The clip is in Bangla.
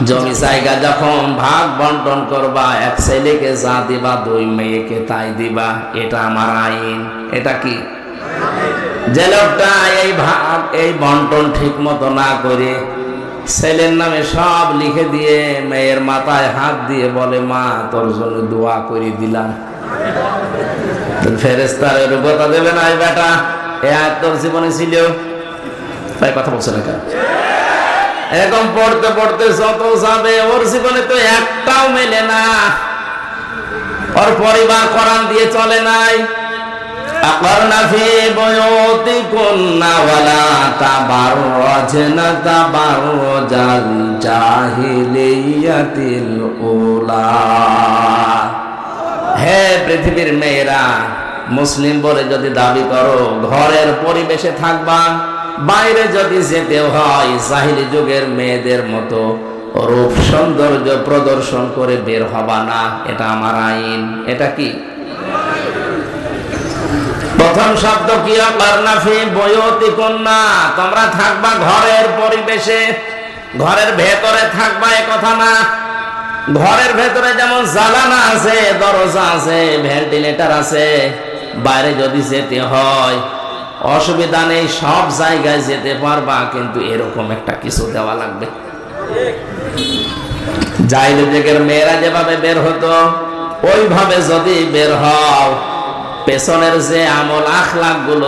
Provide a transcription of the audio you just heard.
জমি জায়গা যখন ভাগ বন্টন করবা, এক ছেলেকে যা দিবা, দুই মেয়েকে তাই দিবা, এটা আমার আইন। এটা কি? যে লোকটা এই ভাগ এই বন্টন ঠিক মতো না করে ছেলের নামে সব লিখে দিয়ে মেয়ের মাথায় হাত দিয়ে বলে, মা তোর জন্য দোয়া করে দিলাম, ফেরেশতার কথা দেবে না? এই বেটা এ আয়াত তোর জীবনে ছিল? তাই কথা বলছে না কেন? এরকম পড়তে পড়তে যত যাবে, ওর জীবনে তো একটাও মেলে না। ওর পরিবার কোরআন দিয়ে চলে নাই। আকরনা ফি বুয়ুতিকুন্না ওয়ালা তাবাররাজনা তাবাররাজাল জাহিলিয়াতিল উলা। হে পৃথিবীর মেয়েরা, মুসলিম বলে যদি দাবি করো, ঘরের পরিবেশে থাকবা, বাইরে যদি যেতে হয় জাহিলি যুগের মেয়েদের মতো রূপ সৌন্দর্য প্রদর্শন করে বের হবা না। এটা আমার আইন। এটা কি? প্রথম শব্দ কি? আকরনা ফি বুয়ুতিকুন্না, তোমরা থাকবা ঘরের পরিবেশে, ঘরের ভেতরে থাকবা এ কথা না। ঘরের ভেতরে যেমন জানালা আছে, দরজা আছে, ভেন্টিলেটর আছে, বাইরে যদি যেতে হয় অসুবিধা নেই, সব জায়গায় যেতে পারবা, কিন্তু এরকম একটা কিছু দেওয়া লাগবে। জাহিলি যুগের মেয়েরা যেভাবে বের হতো, ওইভাবে যদি বের হও, পেছনের যে আমল আখলাক গুলো